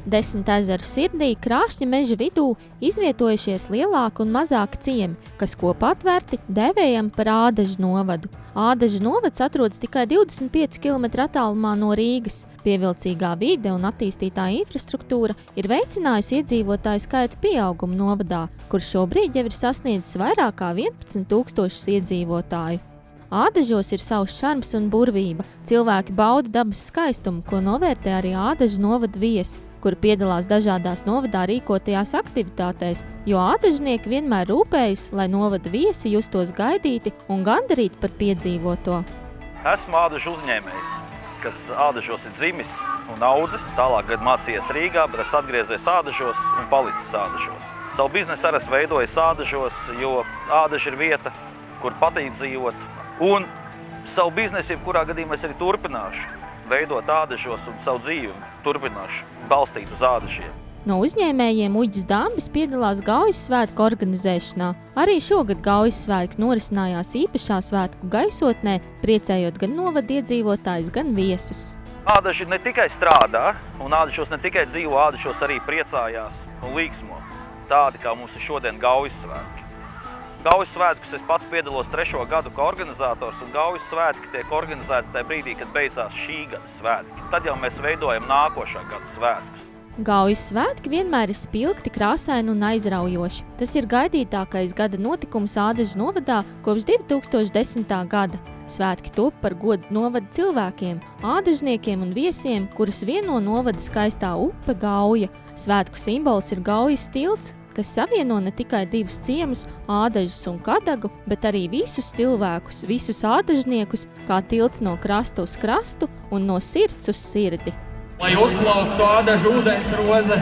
10 ezeru sirdī, Krāšņa meža vidū izvietojušies lielāki un mazāki ciemi, kas kopā tverti dēvējami par Ādažu novadu. Ādažu novads atrodas tikai 25 km attālumā no Rīgas. Pievilcīgā vide un attīstītā infrastruktūra ir veicinājusi iedzīvotāju skaita pieaugumu novadā, kurš šobrīd jau ir sasniedzis vairāk kā 11 000 iedzīvotāju. Ādažos ir savs šarms un burvība. Cilvēki bauda dabas skaistumu, ko novērtē arī Ādažu novada viesi, kuri piedalās dažādās novadā rīkotajās aktivitātēs, jo ādažnieki vienmēr rūpējas, lai novada viesi justos gaidīti un gandarīti par piedzīvoto. Esmu Ādažu uzņēmējs, kas Ādažos ir dzimis un audzis, tālāk gadu mācījies Rīgā, bet es atgriezies Ādažos un palicis Ādažos. Savu biznesu arī veidojis Ādažos, jo Ādaži ir vieta, kur patīk dzīvot. Un savu biznesu, jebkurā gadījumā es arī turpināšu veidot Ādažos un savu dzīvi turpināšu balstīt uz Ādažiem. No uzņēmējiem Uģis Dambis piedalās Gaujas svētku organizēšanā. Arī šogad Gaujas svētki norisinājās īpašā svētku gaisotnē, priecējot gan novada iedzīvotājus, gan viesus. Ādaži ne tikai strādā, un Ādažos ne tikai dzīvo, Ādažos arī priecājās un līksmo. Tādi kā mums ir šodien Gaujas svētki. Gaujas svētkus es pats piedalos 3. gadu kā organizators, un Gaujas svētki tiek organizēti tajā brīdī, kad beidzās šī gada svētki. Tad jau mēs veidojam nākošā gada svētkus. Gaujas svētki vienmēr ir spilgti, krāsaini un aizraujoši. Tas ir gaidītākais gada notikums Ādažu novadā kopš 2010. gada. Svētki top par godu novada cilvēkiem, ādažniekiem un viesiem, kurus vieno novada skaistā upe Gauja. Svētku simbols ir Gaujas tilts, kas savieno ne tikai divus ciemus, Ādažus un Kadagu, bet arī visus cilvēkus, visus ādažniekus, kā tilts no krasta uz krastu un no sirds uz sirdi. Lai uzplauktu Ādažu ūdensroze,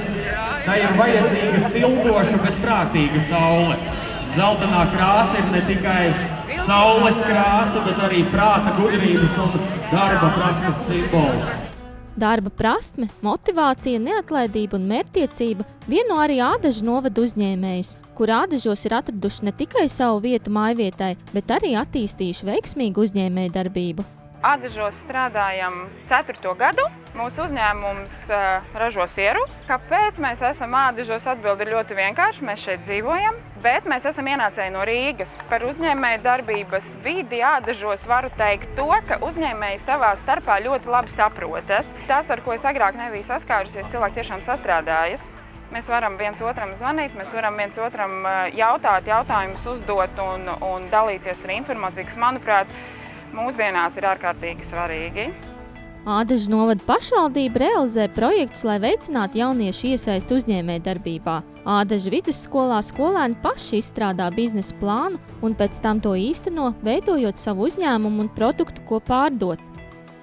tai ir vajadzīga siltoša, bet prātīga saule. Dzeltenā krāsa ir ne tikai saules krāsa, bet arī prāta, gudrības un darba prasmes simbols. Darba prasme, motivācija, neatlaidība un mērķtiecība vieno arī Ādažu novada uzņēmējus, kur Ādažos ir atraduši ne tikai savu vietu mājvietai, bet arī attīstījuši veiksmīgu uzņēmēju darbību. Ādažos strādājam 4. gadu. Mūsu uzņēmums ražo sieru. Kāpēc mēs esam Ādažos? Atbilde ir ļoti vienkārši. Mēs šeit dzīvojam, bet mēs esam ienācēji no Rīgas. Par uzņēmēju darbības vidi Ādažos varu teikt to, ka uzņēmēji savā starpā ļoti labi saprotas. Tas, ar ko es agrāk nebiju saskārusies, cilvēki tiešām sastrādājas. Mēs varam viens otram zvanīt, mēs varam viens otram jautāt, jautājumus uzdot un dalīties ar informāciju, kas, manuprāt, mūsdienās ir ārkārtīgi svarīgi. Ādažu novada pašvaldība realizē projektus, lai veicinātu jauniešu iesaisti uzņēmējdarbībā. Ādažu vidusskolā skolēni paši izstrādā biznesa plānu un pēc tam to īsteno, veidojot savu uzņēmumu un produktu, ko pārdot.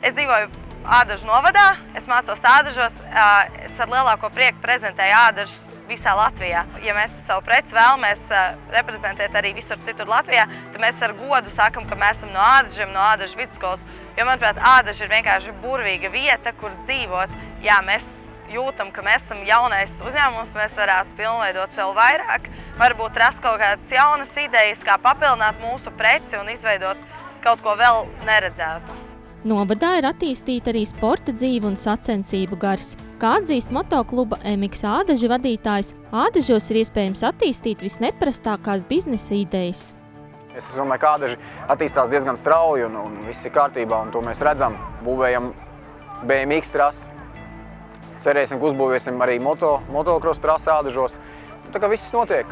Es dzīvoju Ādažu novadā, es mācos Ādažos, es ar lielāko prieku prezentēju Ādažus visā Latvijā. Ja mēs savu preci vēlamies reprezentēt arī visur citur Latvijā, tad mēs ar godu sakam, ka mēs esam no Ādažiem, no Ādažu vidusskolas. Jo, manuprāt, Ādaži ir vienkārši burvīga vieta, kur dzīvot. Jā, mēs jūtam, ka mēs esam jaunais uzņēmums, mēs varētu pilnveidot sev vairāk, varbūt rast kaut kādas jaunas idejas, kā papildināt mūsu preci un izveidot kaut ko vēl neredzētu. Novadā ir attīstīta arī sporta dzīve un sacensību gars. Kā atzīst motokluba MX Ādaži vadītājs, Ādažos ir iespējams attīstīt visneparastākās biznesa idejas. Es domāju, ka Ādaži attīstās diezgan strauji un viss ir kārtībā, un to mēs redzam. Būvējam BMX trasi. Cerēsim, ka uzbūvēsim arī motocross trasi Ādažos. Tā kā viss notiek.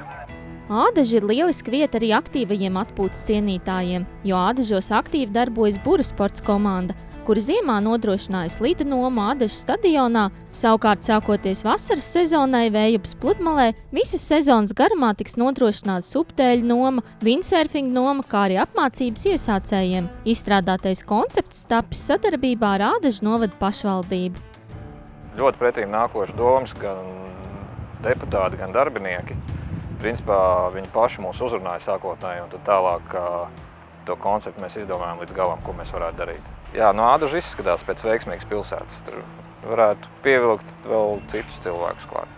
Ādaži ir lieliska vieta arī aktīvajiem atpūtas cienītājiem, jo Ādažos aktīvi darbojas Buru sports komanda, kura ziemā nodrošināja slidu nomu Ādažu stadionā. Savukārt, sākoties vasaras sezonai Vējupes pludmalē, visas sezonas garumā tiks nodrošināta suptēļu noma, windsurfinga noma, kā arī apmācības iesācējiem. Izstrādātais koncepts tapis sadarbībā ar Ādažu novada pašvaldību. Ļoti pretīm nākošas domas, gan deputāti, gan darbinieki. Principā viņi paši mūs uzrunāja sākotnēji, un tad tālāk to konceptu mēs izdomājām līdz galam, ko mēs varētu darīt. Jā, no Ādažu izskatās pēc veiksmīgas pilsētas. Tur varētu pievilkt vēl citus cilvēkus klāt.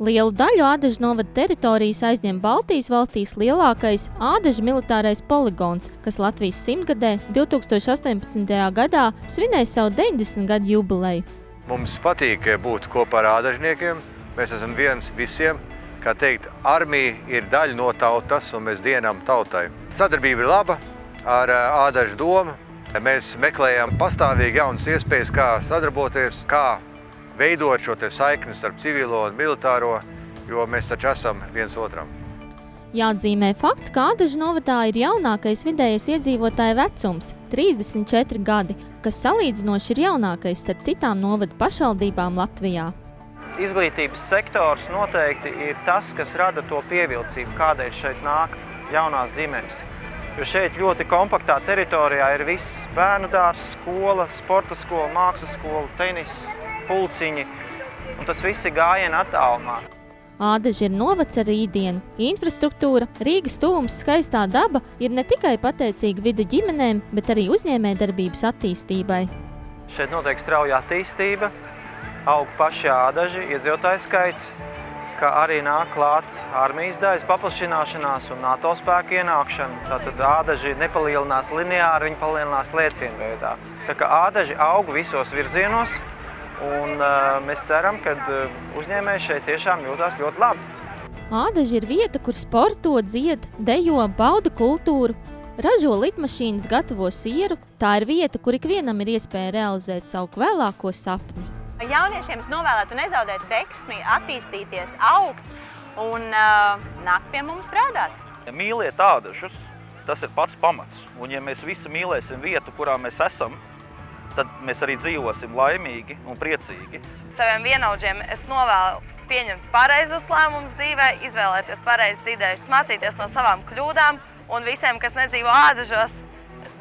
Lielu daļu Ādažu novada teritorijas aizņem Baltijas valstīs lielākais Ādažu militārais poligons, kas Latvijas 100-gadē 2018. gadā svinēs savu 90 gadu jubileju. Mums patīk būt kopā ar ādažniekiem. Mēs esam viens visiem. Kā teikt, armija ir daļa no tautas, un mēs dienam tautai. Sadarbība ir laba ar ādažu domu. Mēs meklējam pastāvīgi jaunas iespējas, kā sadarboties, kā veidot šo saikni starp civilo un militāro, jo mēs taču esam viens otram. Jāatzīmē fakts, ka Ādažu novadā ir jaunākais vidējais iedzīvotāja vecums – 34 gadi, kas salīdzinoši ir jaunākais starp citām novadu pašvaldībām Latvijā. Izglītības sektors noteikti ir tas, kas rada to pievilcību, kādēļ šeit nāk jaunās ģimenes. Jo šeit ļoti kompaktā teritorijā ir viss – bērnu dārzs, skola, sporta skola, mākslas skola, tenis, pulciņi, un tas viss ir gājiena attālumā. Ādaži ir novads ar rītdienu. Infrastruktūra, Rīgas tuvums, skaistā daba ir ne tikai pateicīga vide ģimenēm, bet arī uzņēmējdarbības attīstībai. Šeit notiek strauja attīstība, aug paši Ādaži, iedzīvotāju skaits, kā arī nāk klāt armijas daļas paplašināšanās un NATO spēku ienākšana. Tātad Ādaži nepalielinās lineāri, viņi palielinās lēcienveidā. Tā kā Ādaži aug visos virzienos, un mēs ceram, ka uzņēmēji šeit tiešām jūtās ļoti labi. Ādaži ir vieta, kur sporto, dzied, dejo, bauda kultūru, ražo lidmašīnas, gatavo sieru. Tā ir vieta, kur ikvienam ir iespēja realizēt savu vēlāko sapni. Jauniešiem es novēlētu nezaudēt deksmi, attīstīties, augt un nākt pie mums strādāt. Ja mīliet Ādažus, tas ir pats pamats. Un ja mēs visi mīlēsim vietu, kurā mēs esam, tad mēs arī dzīvosim laimīgi un priecīgi. Saviem vienaudžiem es novēlu pieņemt pareizus lēmumus dzīvē, izvēlēties pareizas idejas, mācīties no savām kļūdām un visiem, kas nedzīvo Ādažos,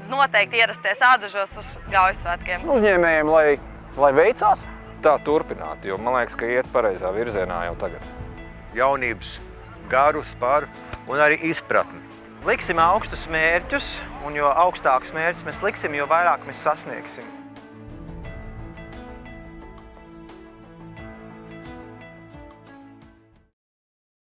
noteikti ierasties Ādažos uz Gaujasvētkiem. Uzņēmējiem, lai veicās. Tā turpināt, jo man liekas, ka iet pareizā virzienā jau tagad. Jaunības garu, spāru un arī izpratni. Liksim augstus mērķus, un jo augstākus mērķus mēs liksim, jo vairāk mēs sasniegsim.